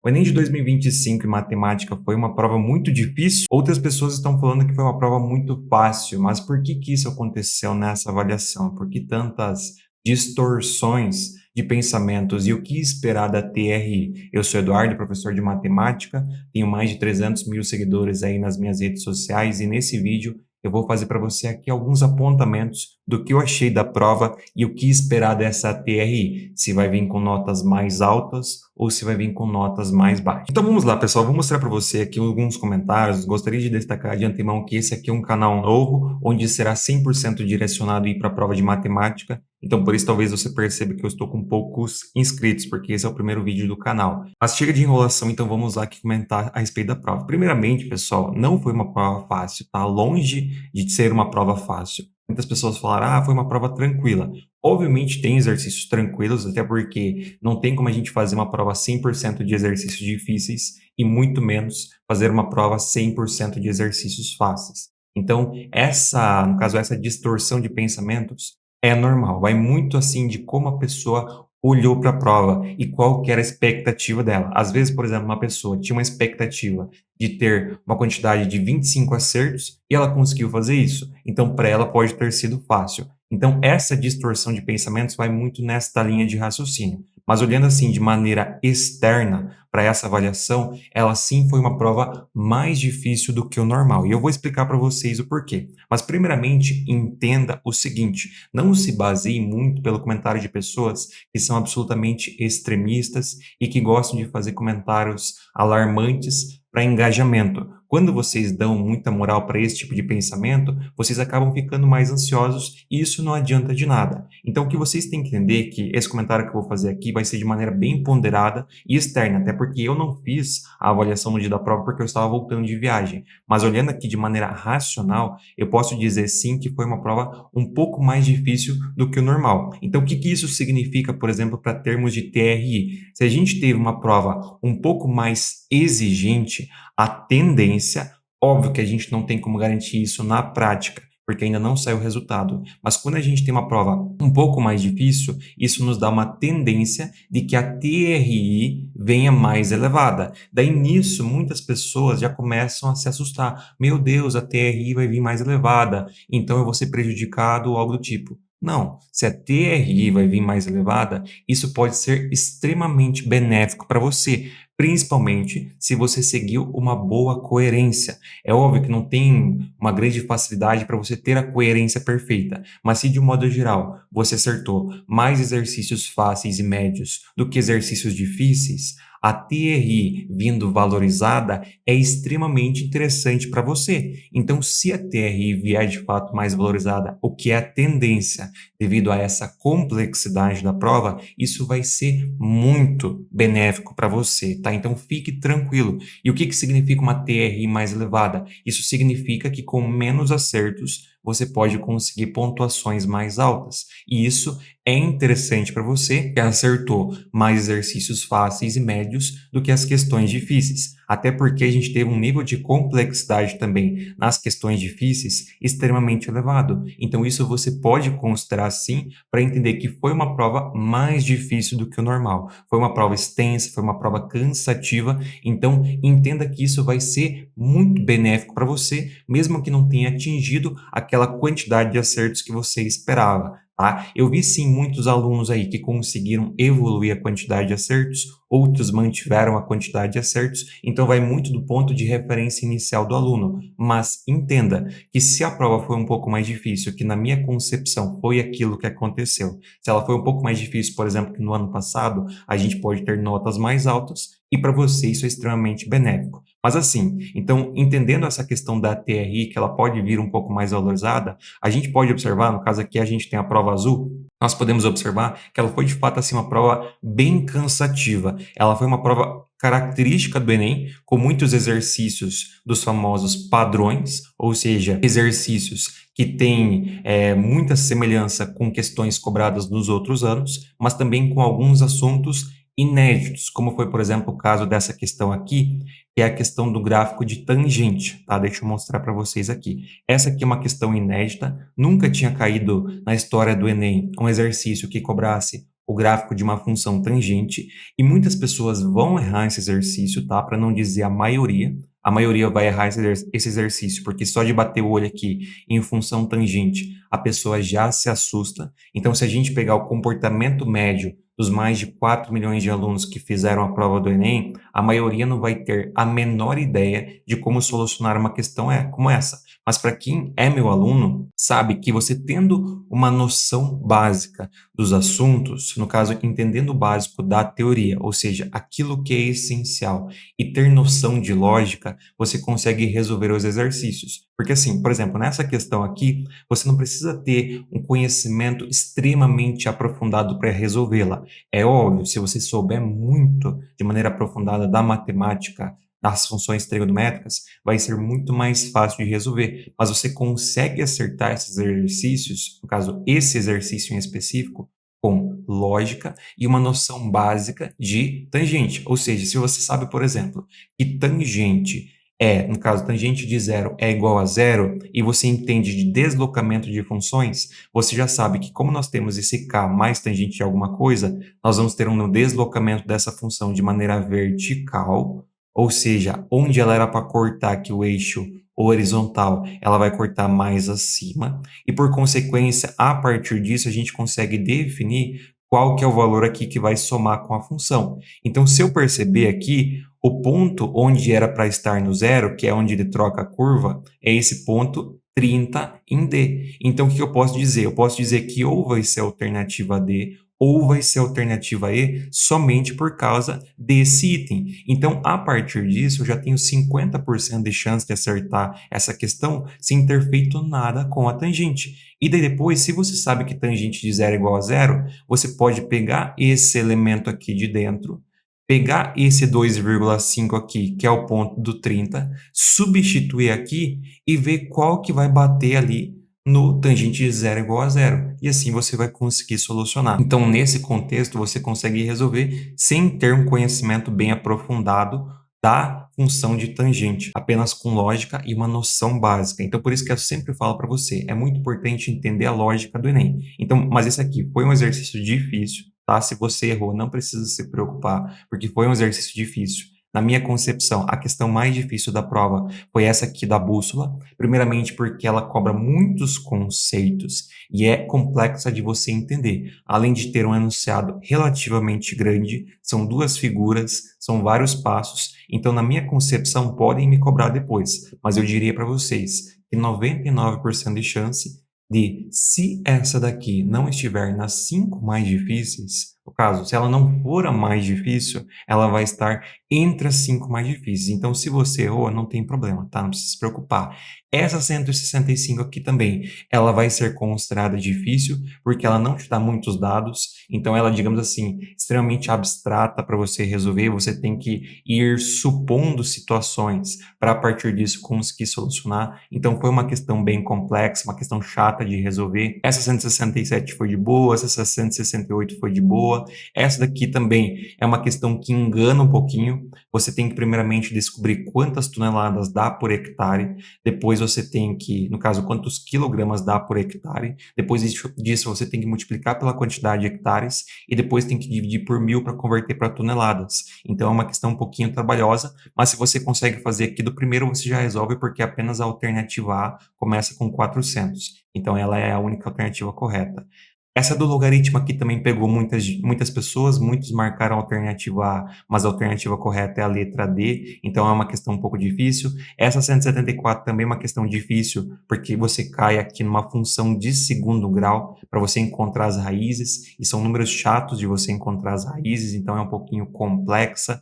O Enem de 2025 em matemática foi uma prova muito difícil. Outras pessoas estão falando que foi uma prova muito fácil, mas por que que isso aconteceu nessa avaliação? Por que tantas distorções de pensamentos e o que esperar da TRI? Eu sou Eduardo, professor de matemática, tenho mais de 300 mil seguidores aí nas minhas redes sociais e nesse vídeo eu vou fazer para você aqui alguns apontamentos do que eu achei da prova e o que esperar dessa TRI. Se vai vir com notas mais altas ou se vai vir com notas mais baixas. Então vamos lá, pessoal. Vou mostrar para você aqui alguns comentários. Gostaria de destacar de antemão que esse aqui é um canal novo, onde será 100% direcionado para a prova de matemática. Então, por isso, talvez você perceba que eu estou com poucos inscritos, porque esse é o primeiro vídeo do canal. Mas chega de enrolação, então vamos lá aqui comentar a respeito da prova. Primeiramente, pessoal, não foi uma prova fácil, tá? Longe de ser uma prova fácil. Muitas pessoas falaram, foi uma prova tranquila. Obviamente tem exercícios tranquilos, até porque não tem como a gente fazer uma prova 100% de exercícios difíceis e muito menos fazer uma prova 100% de exercícios fáceis. Então, no caso, essa distorção de pensamentos é normal, vai muito assim de como a pessoa olhou para a prova e qual que era a expectativa dela. Às vezes, por exemplo, uma pessoa tinha uma expectativa de ter uma quantidade de 25 acertos e ela conseguiu fazer isso. Então, para ela pode ter sido fácil. Então, essa distorção de pensamentos vai muito nesta linha de raciocínio. Mas olhando assim de maneira externa para essa avaliação, ela sim foi uma prova mais difícil do que o normal. E eu vou explicar para vocês o porquê. Mas primeiramente, entenda o seguinte: não se baseie muito pelo comentário de pessoas que são absolutamente extremistas e que gostam de fazer comentários alarmantes para engajamento. Quando vocês dão muita moral para esse tipo de pensamento, vocês acabam ficando mais ansiosos e isso não adianta de nada. Então, o que vocês têm que entender é que esse comentário que eu vou fazer aqui vai ser de maneira bem ponderada e externa, até porque eu não fiz a avaliação no dia da prova porque eu estava voltando de viagem. Mas olhando aqui de maneira racional, eu posso dizer sim que foi uma prova um pouco mais difícil do que o normal. Então, o que que isso significa, por exemplo, para termos de TRI? Se a gente teve uma prova um pouco mais exigente, a tendência, óbvio que a gente não tem como garantir isso na prática, porque ainda não saiu o resultado, mas quando a gente tem uma prova um pouco mais difícil, isso nos dá uma tendência de que a TRI venha mais elevada. Daí nisso, muitas pessoas já começam a se assustar. Meu Deus, a TRI vai vir mais elevada, então eu vou ser prejudicado ou algo do tipo. Não, se a TRI vai vir mais elevada, isso pode ser extremamente benéfico para você, principalmente se você seguiu uma boa coerência. É óbvio que não tem uma grande facilidade para você ter a coerência perfeita, mas se de um modo geral você acertou mais exercícios fáceis e médios do que exercícios difíceis, a TRI vindo valorizada é extremamente interessante para você. Então, se a TRI vier de fato mais valorizada, o que é a tendência devido a essa complexidade da prova, isso vai ser muito benéfico para você, tá? Então, fique tranquilo. E o que que significa uma TRI mais elevada? Isso significa que com menos acertos você pode conseguir pontuações mais altas. E isso é interessante para você que acertou mais exercícios fáceis e médios do que as questões difíceis. Até porque a gente teve um nível de complexidade também nas questões difíceis extremamente elevado. Então, isso você pode considerar sim para entender que foi uma prova mais difícil do que o normal. Foi uma prova extensa, foi uma prova cansativa. Então, entenda que isso vai ser muito benéfico para você, mesmo que não tenha atingido aquela quantidade de acertos que você esperava. Tá? Eu vi sim muitos alunos aí que conseguiram evoluir a quantidade de acertos, outros mantiveram a quantidade de acertos, então vai muito do ponto de referência inicial do aluno. Mas entenda que se a prova foi um pouco mais difícil, que na minha concepção foi aquilo que aconteceu, se ela foi um pouco mais difícil, por exemplo, que no ano passado, a gente pode ter notas mais altas e para você isso é extremamente benéfico. Mas assim, então, entendendo essa questão da TRI, que ela pode vir um pouco mais valorizada, a gente pode observar, no caso aqui a gente tem a prova azul, nós podemos observar que ela foi de fato assim uma prova bem cansativa. Ela foi uma prova característica do Enem, com muitos exercícios dos famosos padrões, ou seja, exercícios que têm muita semelhança com questões cobradas nos outros anos, mas também com alguns assuntos inéditos, como foi, por exemplo, o caso dessa questão aqui, que é a questão do gráfico de tangente, tá? Deixa eu mostrar para vocês aqui. Essa aqui é uma questão inédita, nunca tinha caído na história do Enem um exercício que cobrasse o gráfico de uma função tangente, e muitas pessoas vão errar esse exercício, tá? Para não dizer a maioria. A maioria vai errar esse exercício, porque só de bater o olho aqui em função tangente, a pessoa já se assusta. Então, se a gente pegar o comportamento médio dos mais de 4 milhões de alunos que fizeram a prova do Enem, a maioria não vai ter a menor ideia de como solucionar uma questão como essa. Mas para quem é meu aluno, sabe que você tendo uma noção básica dos assuntos, no caso, entendendo o básico da teoria, ou seja, aquilo que é essencial, e ter noção de lógica, você consegue resolver os exercícios. Porque assim, por exemplo, nessa questão aqui, você não precisa ter um conhecimento extremamente aprofundado para resolvê-la. É óbvio, se você souber muito de maneira aprofundada da matemática, das funções trigonométricas, vai ser muito mais fácil de resolver. Mas você consegue acertar esses exercícios, no caso, esse exercício em específico, com lógica e uma noção básica de tangente. Ou seja, se você sabe, por exemplo, que tangente no caso, tangente de zero é igual a zero, e você entende de deslocamento de funções, você já sabe que como nós temos esse k mais tangente de alguma coisa, nós vamos ter um deslocamento dessa função de maneira vertical, ou seja, onde ela era para cortar aqui o eixo horizontal, ela vai cortar mais acima, e por consequência, a partir disso, a gente consegue definir qual que é o valor aqui que vai somar com a função. Então, se eu perceber aqui, o ponto onde era para estar no zero, que é onde ele troca a curva, é esse ponto 30 em D. Então, o que eu posso dizer? Eu posso dizer que ou vai ser a alternativa D, ou vai ser a alternativa E, somente por causa desse item. Então, a partir disso, eu já tenho 50% de chance de acertar essa questão sem ter feito nada com a tangente. E daí depois, se você sabe que tangente de zero é igual a zero, você pode pegar esse elemento aqui de dentro, pegar esse 2,5 aqui, que é o ponto do 30, substituir aqui e ver qual que vai bater ali no tangente de zero igual a zero. E assim você vai conseguir solucionar. Então, nesse contexto, você consegue resolver sem ter um conhecimento bem aprofundado da função de tangente, apenas com lógica e uma noção básica. Então, por isso que eu sempre falo para você, é muito importante entender a lógica do Enem. Então, mas esse aqui foi um exercício difícil, tá? Se você errou, não precisa se preocupar, porque foi um exercício difícil. Na minha concepção, a questão mais difícil da prova foi essa aqui da bússola, primeiramente porque ela cobra muitos conceitos e é complexa de você entender. Além de ter um enunciado relativamente grande, são duas figuras, são vários passos, então na minha concepção podem me cobrar depois, mas eu diria para vocês que 99% de chance de, se essa daqui não estiver nas 5 mais difíceis, no caso, se ela não for a mais difícil, ela vai estar entre as 5 mais difíceis. Então, se você errou, não tem problema, tá? Não precisa se preocupar. Essa 165 aqui também, ela vai ser considerada difícil, porque ela não te dá muitos dados, então ela, digamos assim, extremamente abstrata para você resolver, você tem que ir supondo situações para a partir disso conseguir solucionar. Então, foi uma questão bem complexa, uma questão chata de resolver. Essa 167 foi de boa, essa 168 foi de boa. Essa daqui também é uma questão que engana um pouquinho. Você tem que primeiramente descobrir quantas toneladas dá por hectare, depois você tem que, no caso, quantos quilogramas dá por hectare, depois disso você tem que multiplicar pela quantidade de hectares e depois tem que dividir por 1.000 para converter para toneladas. Então é uma questão um pouquinho trabalhosa, mas se você consegue fazer aqui do primeiro, você já resolve porque apenas a alternativa A começa com 400. Então ela é a única alternativa correta. Essa do logaritmo aqui também pegou muitas pessoas, muitos marcaram a alternativa A, mas a alternativa correta é a letra D, então é uma questão um pouco difícil. Essa 174 também é uma questão difícil, porque você cai aqui numa função de segundo grau para você encontrar as raízes, e são números chatos de você encontrar as raízes, então é um pouquinho complexa.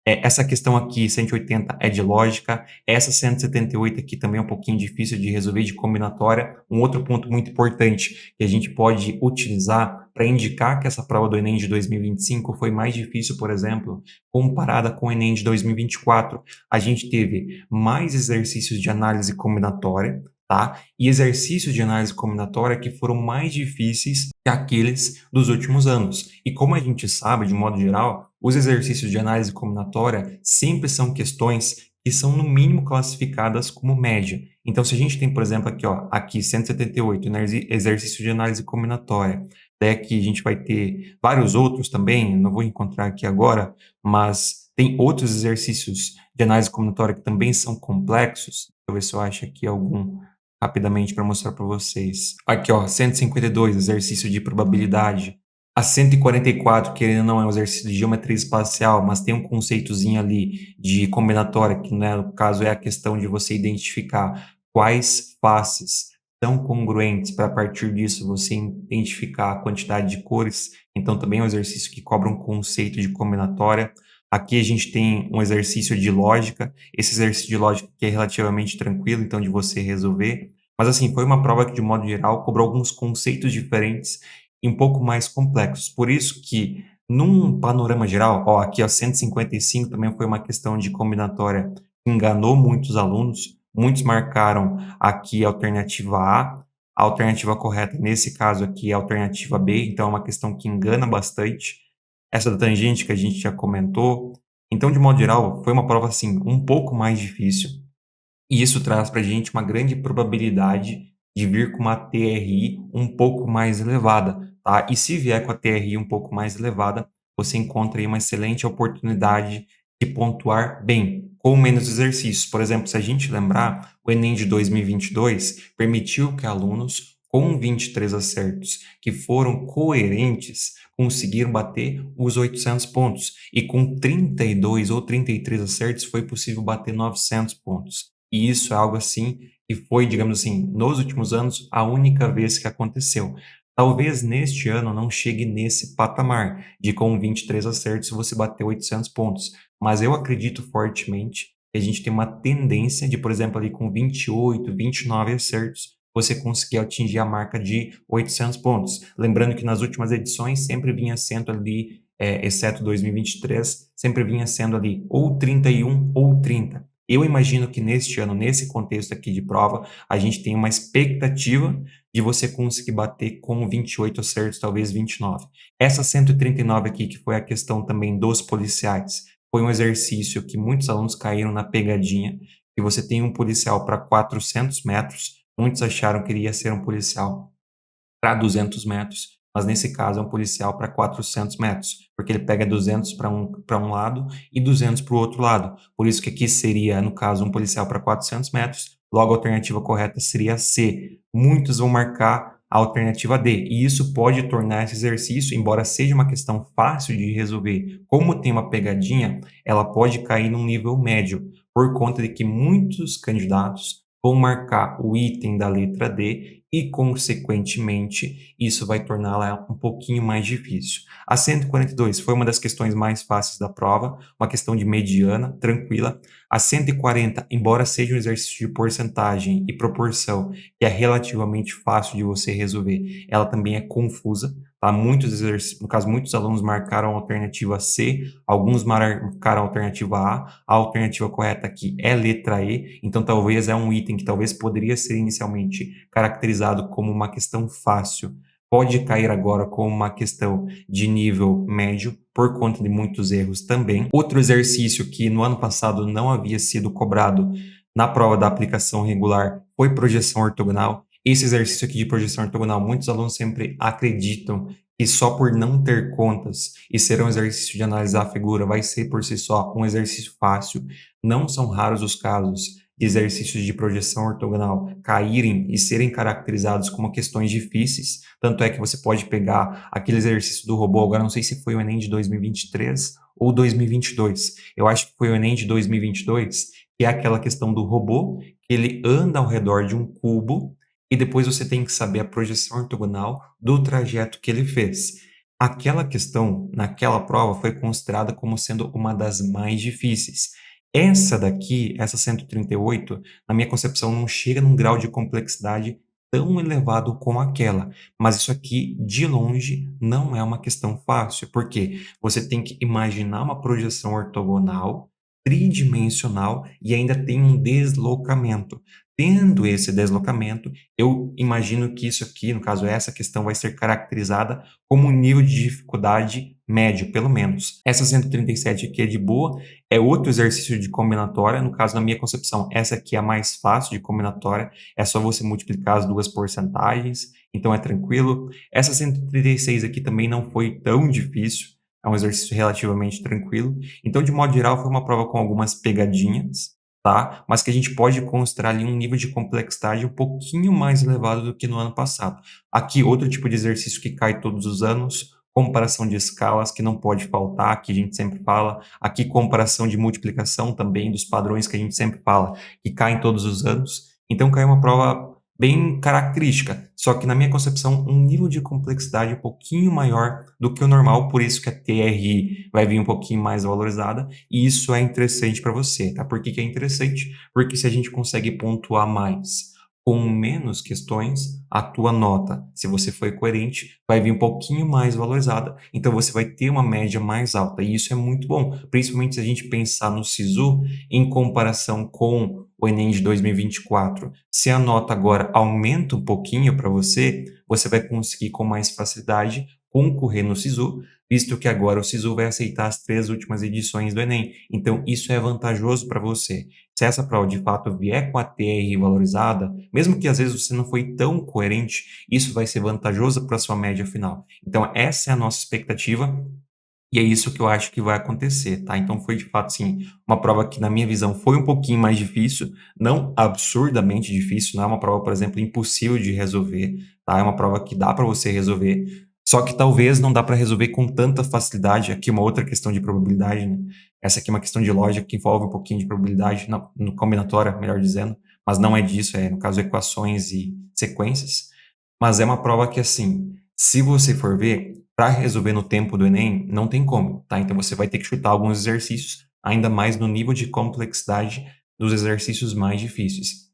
Essa questão aqui, 180, é de lógica. Essa 178 aqui também é um pouquinho difícil de resolver, de combinatória. Um outro ponto muito importante que a gente pode utilizar para indicar que essa prova do Enem de 2025 foi mais difícil, por exemplo, comparada com o Enem de 2024. A gente teve mais exercícios de análise combinatória, tá? E exercícios de análise combinatória que foram mais difíceis que aqueles dos últimos anos. E como a gente sabe, de modo geral, os exercícios de análise combinatória sempre são questões que são no mínimo classificadas como média. Então, se a gente tem, por exemplo, aqui, ó, aqui 178, né, exercício de análise combinatória. Daí aqui a gente vai ter vários outros também, não vou encontrar aqui agora, mas tem outros exercícios de análise combinatória que também são complexos. Deixa eu ver se eu acho aqui algum rapidamente para mostrar para vocês. Aqui, ó, 152, exercício de probabilidade. A 144, que ele não é um exercício de geometria espacial, mas tem um conceitozinho ali de combinatória, que né, no caso é a questão de você identificar quais faces são congruentes para a partir disso você identificar a quantidade de cores. Então também é um exercício que cobra um conceito de combinatória. Aqui a gente tem um exercício de lógica. Esse exercício de lógica que é relativamente tranquilo, então de você resolver. Mas assim, foi uma prova que de modo geral cobrou alguns conceitos diferentes e um pouco mais complexos. Por isso que, num panorama geral, ó, aqui ó, 155 também foi uma questão de combinatória que enganou muitos alunos. Muitos marcaram aqui a alternativa a alternativa correta nesse caso aqui é a alternativa B, então é uma questão que engana bastante. Essa da tangente que a gente já comentou. Então, de modo geral, foi uma prova assim um pouco mais difícil. E isso traz para a gente uma grande probabilidade de vir com uma TRI um pouco mais elevada, tá? E se vier com a TRI um pouco mais elevada, você encontra aí uma excelente oportunidade de pontuar bem, com menos exercícios. Por exemplo, se a gente lembrar, o Enem de 2022 permitiu que alunos com 23 acertos que foram coerentes conseguiram bater os 800 pontos. E com 32 ou 33 acertos foi possível bater 900 pontos. E isso é algo assim que foi, digamos assim, nos últimos anos, a única vez que aconteceu. Talvez neste ano não chegue nesse patamar de com 23 acertos você bater 800 pontos, mas eu acredito fortemente que a gente tem uma tendência de, por exemplo, ali com 28, 29 acertos, você conseguir atingir a marca de 800 pontos. Lembrando que nas últimas edições sempre vinha sendo ali, exceto 2023, sempre vinha sendo ali ou 31 ou 30. Eu imagino que neste ano, nesse contexto aqui de prova, a gente tem uma expectativa de você conseguir bater com 28 acertos, talvez 29. Essa 139 aqui, que foi a questão também dos policiais, foi um exercício que muitos alunos caíram na pegadinha, que você tem um policial para 400 metros, muitos acharam que ele ia ser um policial para 200 metros, mas nesse caso é um policial para 400 metros, porque ele pega 200 para um lado e 200 para o outro lado. Por isso que aqui seria, no caso, um policial para 400 metros, logo a alternativa correta seria C. Muitos vão marcar a alternativa D, e isso pode tornar esse exercício, embora seja uma questão fácil de resolver, como tem uma pegadinha, ela pode cair num nível médio, por conta de que muitos candidatos vão marcar o item da letra D e, consequentemente, isso vai torná-la um pouquinho mais difícil. A 142 foi uma das questões mais fáceis da prova, uma questão de mediana, tranquila. A 140, embora seja um exercício de porcentagem e proporção, que é relativamente fácil de você resolver, ela também é confusa. Tá? Muitos exercícios, no caso, muitos alunos marcaram a alternativa C, alguns marcaram a alternativa a alternativa correta aqui é letra E, então talvez é um item que talvez poderia ser inicialmente caracterizado como uma questão fácil, pode cair agora como uma questão de nível médio, por conta de muitos erros também. Outro exercício que no ano passado não havia sido cobrado na prova da aplicação regular foi projeção ortogonal. Esse exercício aqui de projeção ortogonal, muitos alunos sempre acreditam que só por não ter contas e ser um exercício de analisar a figura vai ser por si só um exercício fácil. Não são raros os casos de exercícios de projeção ortogonal caírem e serem caracterizados como questões difíceis. Tanto é que você pode pegar aquele exercício do robô, agora não sei se foi o Enem de 2023 ou 2022. Eu acho que foi o Enem de 2022, que é aquela questão do robô, que ele anda ao redor de um cubo e depois você tem que saber a projeção ortogonal do trajeto que ele fez. Aquela questão, naquela prova, foi considerada como sendo uma das mais difíceis. Essa daqui, essa 138, na minha concepção, não chega num grau de complexidade tão elevado como aquela. Mas isso aqui, de longe, não é uma questão fácil, porque você tem que imaginar uma projeção ortogonal tridimensional e ainda tem um deslocamento. tendo esse deslocamento, eu imagino que isso aqui, no caso essa questão, vai ser caracterizada como um nível de dificuldade médio, pelo menos. Essa 137 aqui é de boa, é outro exercício de combinatória, no caso, na minha concepção, essa aqui é a mais fácil de combinatória, é só você multiplicar as duas porcentagens, então é tranquilo. Essa 136 aqui também não foi tão difícil, é um exercício relativamente tranquilo. Então, de modo geral, foi uma prova com algumas pegadinhas, tá? Mas que a gente pode considerar ali um nível de complexidade um pouquinho mais elevado do que no ano passado. Aqui, outro tipo de exercício que cai todos os anos, comparação de escalas, que não pode faltar, que a gente sempre fala. Aqui, comparação de multiplicação também, dos padrões que a gente sempre fala, que caem todos os anos. Então, caiu uma prova bem característica, só que na minha concepção, um nível de complexidade um pouquinho maior do que o normal, por isso que a TRI vai vir um pouquinho mais valorizada, e isso é interessante para você, tá? Por que que é interessante? Porque se a gente consegue pontuar mais com menos questões, a tua nota, se você foi coerente, vai vir um pouquinho mais valorizada, então você vai ter uma média mais alta, e isso é muito bom, principalmente se a gente pensar no SISU em comparação com o Enem de 2024. Se a nota agora aumenta um pouquinho para você, você vai conseguir com mais facilidade concorrer no SISU, visto que agora o SISU vai aceitar as 3 últimas edições do Enem. Então, isso é vantajoso para você. Se essa prova de fato vier com a TR valorizada, mesmo que às vezes você não foi tão coerente, isso vai ser vantajoso para a sua média final. Então, essa é a nossa expectativa. E é isso que eu acho que vai acontecer, tá? Então foi de fato, sim, uma prova que na minha visão foi um pouquinho mais difícil, não absurdamente difícil, não é uma prova, por exemplo, impossível de resolver, tá? É uma prova que dá para você resolver, só que talvez não dá para resolver com tanta facilidade. Aqui uma outra questão de probabilidade, né? Essa aqui é uma questão de lógica que envolve um pouquinho de probabilidade, não, no combinatória, melhor dizendo, mas não é disso, é no caso equações e sequências. Mas é uma prova que, assim, se você for ver, para resolver no tempo do Enem, não tem como, tá? Então você vai ter que chutar alguns exercícios, ainda mais no nível de complexidade dos exercícios mais difíceis.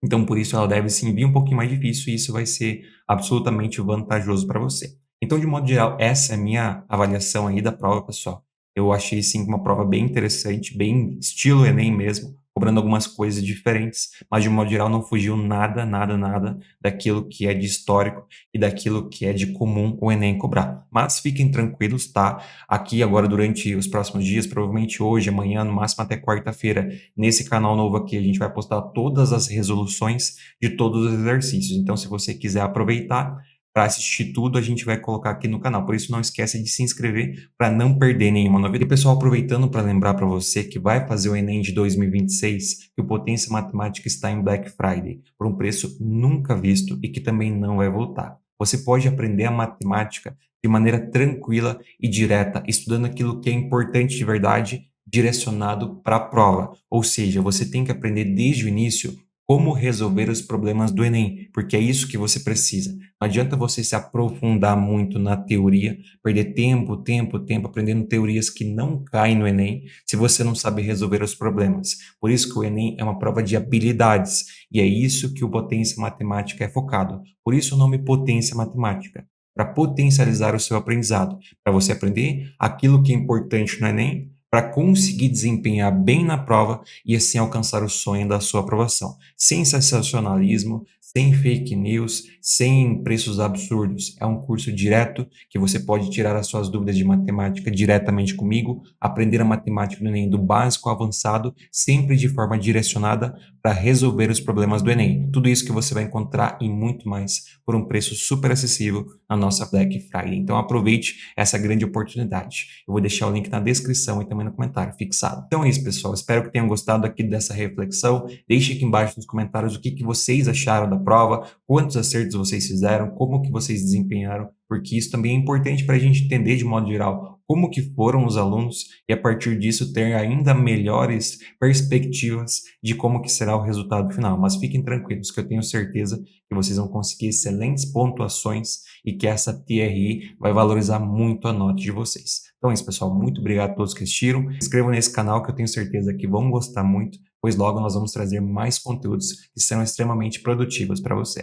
Então, por isso, ela deve sim vir um pouquinho mais difícil e isso vai ser absolutamente vantajoso para você. Então, de modo geral, essa é a minha avaliação aí da prova, pessoal. Eu achei sim uma prova bem interessante, bem estilo Enem mesmo, cobrando algumas coisas diferentes, mas de modo geral não fugiu nada, nada, nada daquilo que é de histórico e daquilo que é de comum o Enem cobrar. Mas fiquem tranquilos, tá? Aqui agora durante os próximos dias, provavelmente hoje, amanhã, no máximo até quarta-feira, nesse canal novo aqui, a gente vai postar todas as resoluções de todos os exercícios. Então, se você quiser aproveitar para assistir tudo, a gente vai colocar aqui no canal. Por isso, não esqueça de se inscrever para não perder nenhuma novidade. E, pessoal, aproveitando para lembrar para você que vai fazer o Enem de 2026, que o Potência Matemática está em Black Friday, por um preço nunca visto e que também não vai voltar. Você pode aprender a matemática de maneira tranquila e direta, estudando aquilo que é importante de verdade, direcionado para a prova. Ou seja, você tem que aprender desde o início como resolver os problemas do Enem, porque é isso que você precisa. Não adianta você se aprofundar muito na teoria, perder tempo, tempo, tempo aprendendo teorias que não caem no Enem, se você não sabe resolver os problemas. Por isso que o Enem é uma prova de habilidades, e é isso que o Potência Matemática é focado. Por isso o nome Potência Matemática, para potencializar o seu aprendizado, para você aprender aquilo que é importante no Enem, para conseguir desempenhar bem na prova e assim alcançar o sonho da sua aprovação. Sem sensacionalismo, sem fake news, sem preços absurdos. É um curso direto que você pode tirar as suas dúvidas de matemática diretamente comigo, aprender a matemática do Enem do básico ao avançado, sempre de forma direcionada para resolver os problemas do Enem. Tudo isso que você vai encontrar e muito mais por um preço super acessível na nossa Black Friday. Então aproveite essa grande oportunidade. Eu vou deixar o link na descrição e também no comentário fixado. Então é isso, pessoal. Espero que tenham gostado aqui dessa reflexão. Deixe aqui embaixo nos comentários o que vocês acharam da prova, quantos acertos vocês fizeram, como que vocês desempenharam, porque isso também é importante para a gente entender de modo geral como que foram os alunos e a partir disso ter ainda melhores perspectivas de como que será o resultado final. Mas fiquem tranquilos que eu tenho certeza que vocês vão conseguir excelentes pontuações e que essa TRI vai valorizar muito a nota de vocês. Então é isso, pessoal. Muito obrigado a todos que assistiram. Se inscrevam nesse canal que eu tenho certeza que vão gostar muito, pois logo nós vamos trazer mais conteúdos que serão extremamente produtivos para você.